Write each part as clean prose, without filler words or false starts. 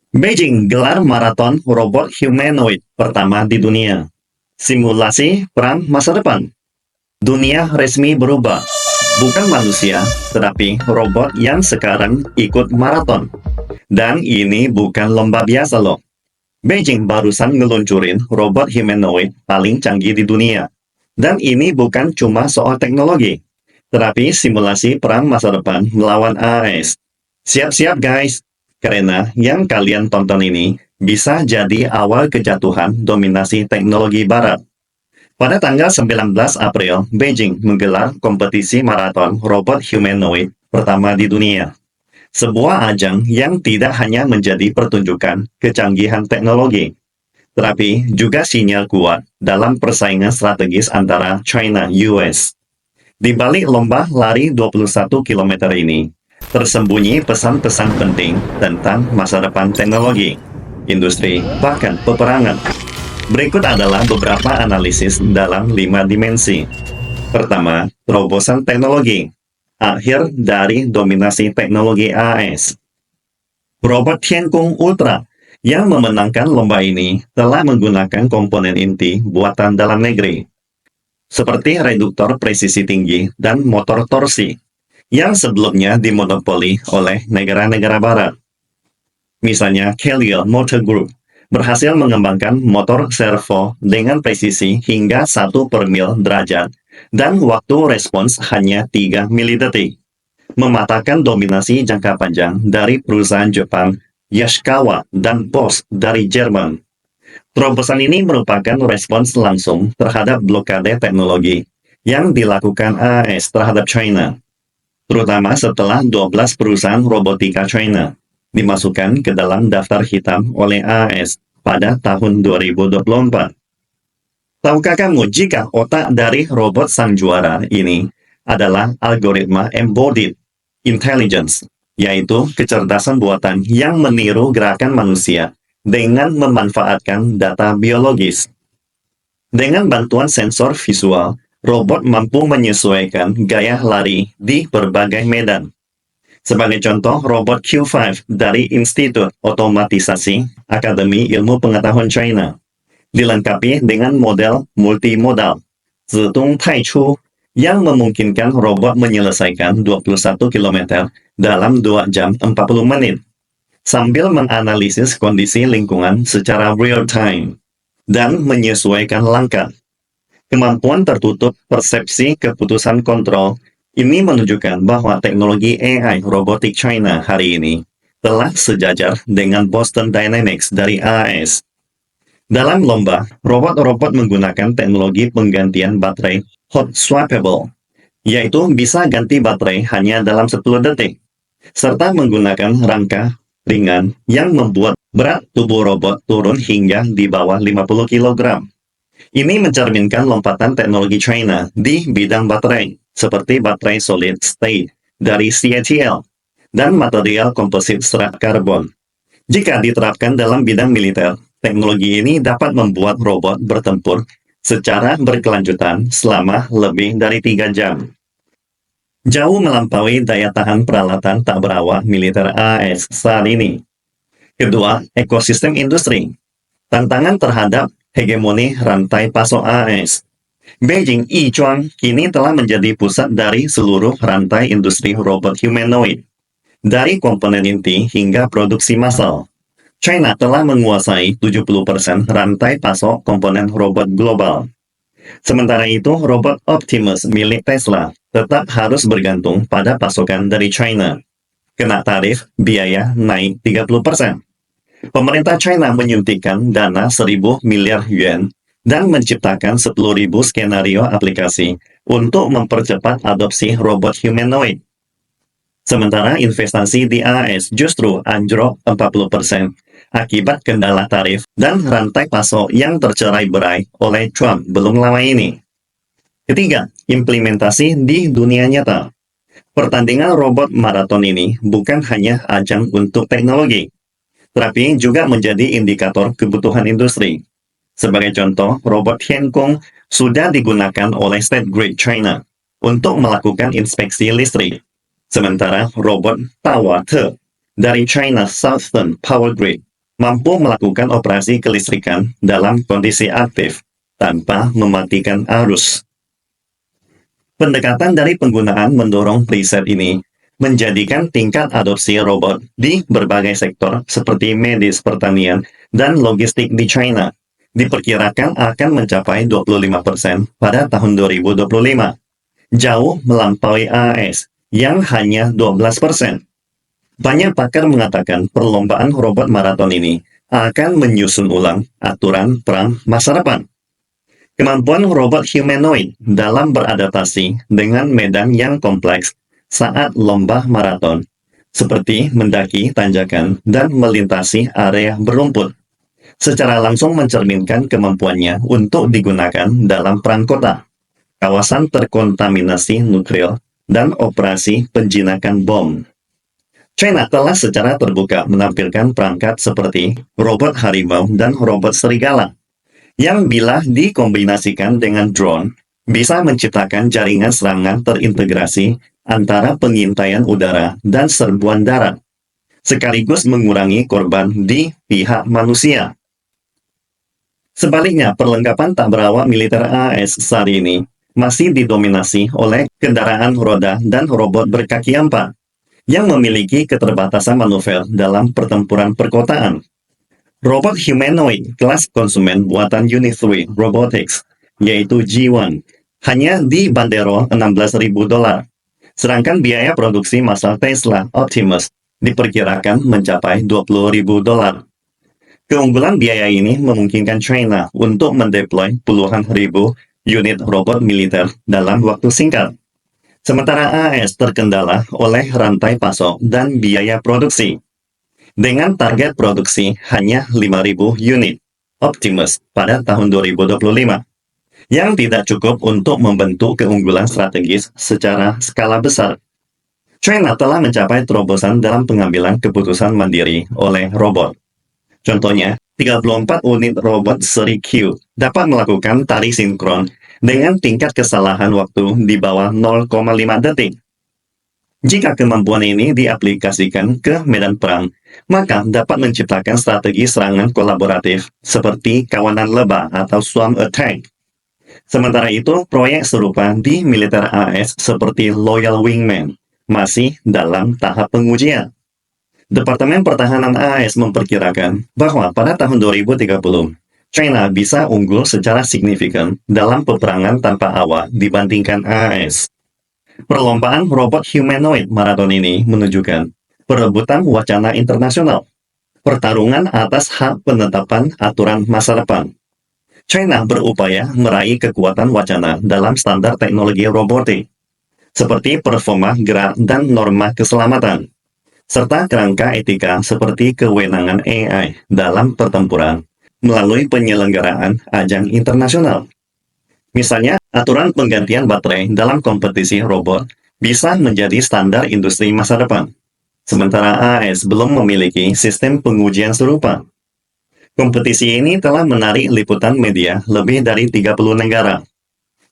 Beijing gelar maraton robot humanoid pertama di dunia. Simulasi perang masa depan. Dunia resmi berubah. Bukan manusia, tetapi robot yang sekarang ikut maraton. Dan ini bukan lomba biasa loh. Beijing barusan ngeluncurin robot humanoid paling canggih di dunia. Dan ini bukan cuma soal teknologi, tetapi simulasi perang masa depan melawan AS. Siap-siap guys, karena yang kalian tonton ini bisa jadi awal kejatuhan dominasi teknologi barat. Pada tanggal 19 April, Beijing menggelar kompetisi maraton robot humanoid pertama di dunia. Sebuah ajang yang tidak hanya menjadi pertunjukan kecanggihan teknologi, tetapi juga sinyal kuat dalam persaingan strategis antara China US. Di balik lomba lari 21 km ini, tersembunyi pesan-pesan penting tentang masa depan teknologi, industri, bahkan peperangan. Berikut adalah beberapa analisis dalam 5 dimensi. Pertama, terobosan teknologi. Akhir dari dominasi teknologi AS. Robot Tiankong Ultra yang memenangkan lomba ini telah menggunakan komponen inti buatan dalam negeri, seperti reduktor presisi tinggi dan motor torsi, yang sebelumnya dimonopoli oleh negara-negara barat. Misalnya, Kelley Motor Group berhasil mengembangkan motor servo dengan presisi hingga 1/1000 derajat dan waktu respons hanya 3 milidetik, mematahkan dominasi jangka panjang dari perusahaan Jepang, Yaskawa, dan Bosch dari Jerman. Terobosan ini merupakan respons langsung terhadap blokade teknologi yang dilakukan AS terhadap China, terutama setelah 12 perusahaan robotika China dimasukkan ke dalam daftar hitam oleh AS pada tahun 2024. Tahukah kamu jika otak dari robot sang juara ini adalah algoritma embodied intelligence, yaitu kecerdasan buatan yang meniru gerakan manusia dengan memanfaatkan data biologis. Dengan bantuan sensor visual, robot mampu menyesuaikan gaya lari di berbagai medan. Sebagai contoh, robot Q5 dari Institut Otomatisasi Akademi Ilmu Pengetahuan China dilengkapi dengan model multimodal Zedong Taichu yang memungkinkan robot menyelesaikan 21 km dalam 2 jam 40 menit sambil menganalisis kondisi lingkungan secara real-time dan menyesuaikan langkah. Kemampuan tertutup persepsi keputusan kontrol ini menunjukkan bahwa teknologi AI robotik China hari ini telah sejajar dengan Boston Dynamics dari AS. Dalam lomba, robot-robot menggunakan teknologi penggantian baterai hot swappable, yaitu bisa ganti baterai hanya dalam 10 detik, serta menggunakan rangka ringan yang membuat berat tubuh robot turun hingga di bawah 50 kg. Ini mencerminkan lompatan teknologi China di bidang baterai, seperti baterai solid state dari CATL dan material komposit serat karbon. Jika diterapkan dalam bidang militer, teknologi ini dapat membuat robot bertempur secara berkelanjutan selama lebih dari 3 jam. Jauh melampaui daya tahan peralatan tak berawak militer AS saat ini. Kedua, ekosistem industri. Tantangan terhadap hegemoni rantai pasok AS. Beijing Yizhuang kini telah menjadi pusat dari seluruh rantai industri robot humanoid, dari komponen inti hingga produksi massal. China telah menguasai 70% rantai pasok komponen robot global. Sementara itu, robot Optimus milik Tesla tetap harus bergantung pada pasokan dari China. Kena tarif, biaya naik 30%. Pemerintah China menyuntikkan dana 1.000 miliar yuan dan menciptakan 10.000 skenario aplikasi untuk mempercepat adopsi robot humanoid. Sementara investasi di AS justru anjlok 40% akibat kendala tarif dan rantai pasok yang tercerai-berai oleh Trump belum lama ini. Ketiga, implementasi di dunia nyata. Pertandingan robot maraton ini bukan hanya ajang untuk teknologi, tetapi juga menjadi indikator kebutuhan industri. Sebagai contoh, robot Tiankong sudah digunakan oleh State Grid China untuk melakukan inspeksi listrik. Sementara robot Tawa Te dari China Southern Power Grid mampu melakukan operasi kelistrikan dalam kondisi aktif tanpa mematikan arus. Pendekatan dari penggunaan mendorong riset ini menjadikan tingkat adopsi robot di berbagai sektor seperti medis, pertanian, dan logistik di China diperkirakan akan mencapai 25% pada tahun 2025, jauh melampaui AS yang hanya 12%. Banyak pakar mengatakan perlombaan robot maraton ini akan menyusun ulang aturan perang masa depan. Kemampuan robot humanoid dalam beradaptasi dengan medan yang kompleks saat lomba maraton, seperti mendaki tanjakan dan melintasi area berumput, secara langsung mencerminkan kemampuannya untuk digunakan dalam perang kota, kawasan terkontaminasi nuklir, dan operasi penjinakan bom. China telah secara terbuka menampilkan perangkat seperti robot harimau dan robot serigala, yang bila dikombinasikan dengan drone, bisa menciptakan jaringan serangan terintegrasi antara pengintaian udara dan serbuan darat, sekaligus mengurangi korban di pihak manusia. Sebaliknya, perlengkapan tak berawak militer AS saat ini masih didominasi oleh kendaraan roda dan robot berkaki empat yang memiliki keterbatasan manuver dalam pertempuran perkotaan. Robot humanoid kelas konsumen buatan Unit3 Robotics, yaitu G1, hanya dibanderol $16.000, sedangkan biaya produksi massal Tesla Optimus diperkirakan mencapai $20.000. Keunggulan biaya ini memungkinkan China untuk mendeploy puluhan ribu unit robot militer dalam waktu singkat. Sementara AS terkendala oleh rantai pasok dan biaya produksi, dengan target produksi hanya 5.000 unit Optimus pada tahun 2025, yang tidak cukup untuk membentuk keunggulan strategis secara skala besar. China telah mencapai terobosan dalam pengambilan keputusan mandiri oleh robot. Contohnya, 34 unit robot seri Q dapat melakukan tari sinkron dengan tingkat kesalahan waktu di bawah 0,5 detik. Jika kemampuan ini diaplikasikan ke medan perang, maka dapat menciptakan strategi serangan kolaboratif seperti kawanan lebah atau swarm attack. Sementara itu, proyek serupa di militer AS seperti Loyal Wingman masih dalam tahap pengujian. Departemen Pertahanan AS memperkirakan bahwa pada tahun 2030, China bisa unggul secara signifikan dalam peperangan tanpa awak dibandingkan AS. Perlombaan robot humanoid maraton ini menunjukkan perebutan wacana internasional, pertarungan atas hak penetapan aturan masa depan. China berupaya meraih kekuatan wacana dalam standar teknologi robotik, seperti performa gerak dan norma keselamatan, serta kerangka etika seperti kewenangan AI dalam pertempuran melalui penyelenggaraan ajang internasional. Misalnya, aturan penggantian baterai dalam kompetisi robot bisa menjadi standar industri masa depan, sementara AS belum memiliki sistem pengujian serupa. Kompetisi ini telah menarik liputan media lebih dari 30 negara.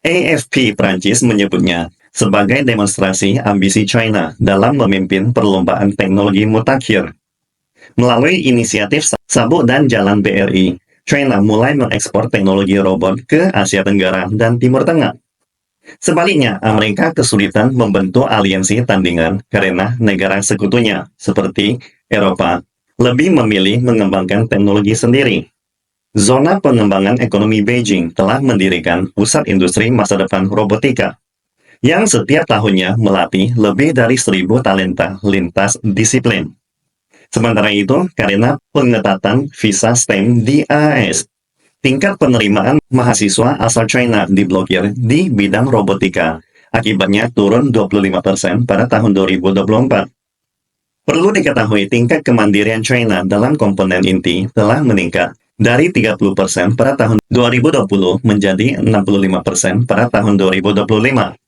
AFP Prancis menyebutnya sebagai demonstrasi ambisi China dalam memimpin perlombaan teknologi mutakhir. Melalui inisiatif Sabuk dan Jalan BRI, China mulai mengekspor teknologi robot ke Asia Tenggara dan Timur Tengah. Sebaliknya, Amerika kesulitan membentuk aliansi tandingan karena negara sekutunya, seperti Eropa, lebih memilih mengembangkan teknologi sendiri. Zona Pengembangan Ekonomi Beijing telah mendirikan pusat industri masa depan robotika, yang setiap tahunnya melatih lebih dari 1.000 talenta lintas disiplin. Sementara itu, karena pengetatan visa STEM di AS, tingkat penerimaan mahasiswa asal China diblokir di bidang robotika, akibatnya turun 25% pada tahun 2024. Perlu diketahui tingkat kemandirian China dalam komponen inti telah meningkat dari 30% pada tahun 2020 menjadi 65% pada tahun 2025.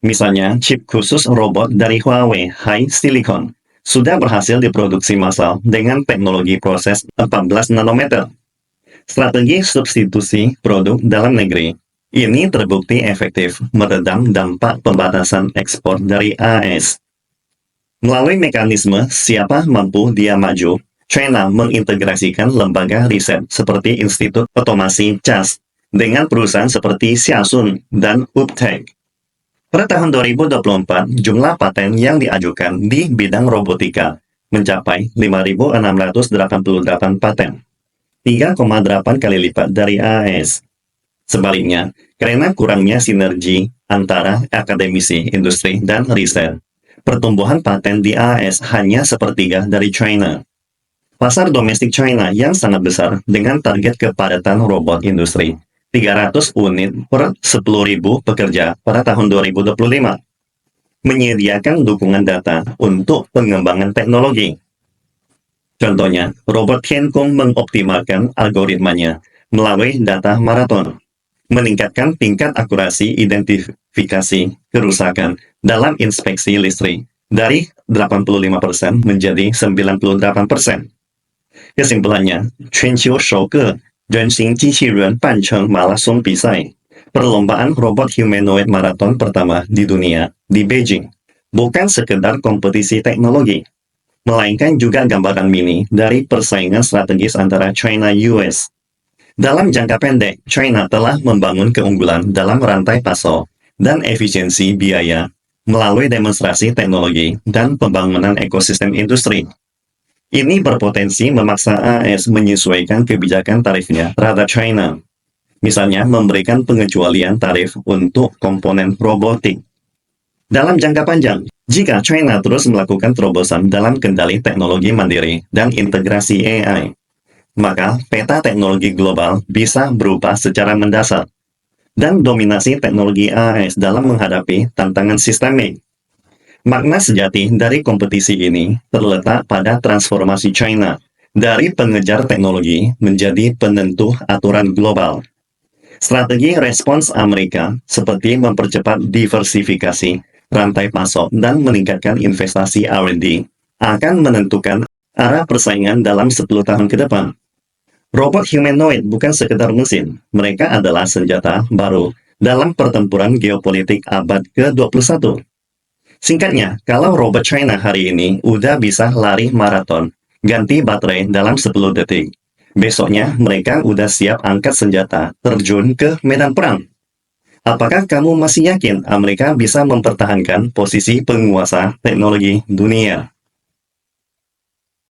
Misalnya, chip khusus robot dari Huawei High Silicon sudah berhasil diproduksi massal dengan teknologi proses 14 nanometer. Strategi substitusi produk dalam negeri ini terbukti efektif meredam dampak pembatasan ekspor dari AS. Melalui mekanisme siapa mampu dia maju, China mengintegrasikan lembaga riset seperti Institut Otomasi CAS dengan perusahaan seperti Xiaosun dan Uptech. Pada tahun 2024, jumlah paten yang diajukan di bidang robotika mencapai 5.688 paten, 3,8 kali lipat dari AS. Sebaliknya, karena kurangnya sinergi antara akademisi, industri, dan riset, pertumbuhan paten di AS hanya sepertiga dari China. Pasar domestik China yang sangat besar dengan target kepadatan robot industri 300 unit per 10.000 pekerja pada tahun 2025, menyediakan dukungan data untuk pengembangan teknologi. Contohnya, robot Tiankong mengoptimalkan algoritmanya melalui data maraton, meningkatkan tingkat akurasi identifikasi kerusakan dalam inspeksi listrik dari 85% menjadi 98%. Kesimpulannya, 全球首个人形机器人半程马拉松比赛, perlombaan robot humanoid maraton pertama di dunia di Beijing, bukan sekedar kompetisi teknologi, melainkan juga gambaran mini dari persaingan strategis antara China-US. Dalam jangka pendek, China telah membangun keunggulan dalam rantai pasok dan efisiensi biaya melalui demonstrasi teknologi dan pembangunan ekosistem industri. Ini berpotensi memaksa AS menyesuaikan kebijakan tarifnya terhadap China, misalnya memberikan pengecualian tarif untuk komponen robotik. Dalam jangka panjang, jika China terus melakukan terobosan dalam kendali teknologi mandiri dan integrasi AI, maka peta teknologi global bisa berubah secara mendasar, dan dominasi teknologi AS dalam menghadapi tantangan sistemik. Makna sejati dari kompetisi ini terletak pada transformasi China dari pengejar teknologi menjadi penentu aturan global. Strategi respons Amerika seperti mempercepat diversifikasi rantai pasok dan meningkatkan investasi R&D akan menentukan arah persaingan dalam 10 tahun ke depan. Robot humanoid bukan sekedar mesin, mereka adalah senjata baru dalam pertempuran geopolitik abad ke-21. Singkatnya, kalau robot China hari ini udah bisa lari maraton, ganti baterai dalam 10 detik, besoknya mereka udah siap angkat senjata, terjun ke medan perang. Apakah kamu masih yakin Amerika bisa mempertahankan posisi penguasa teknologi dunia?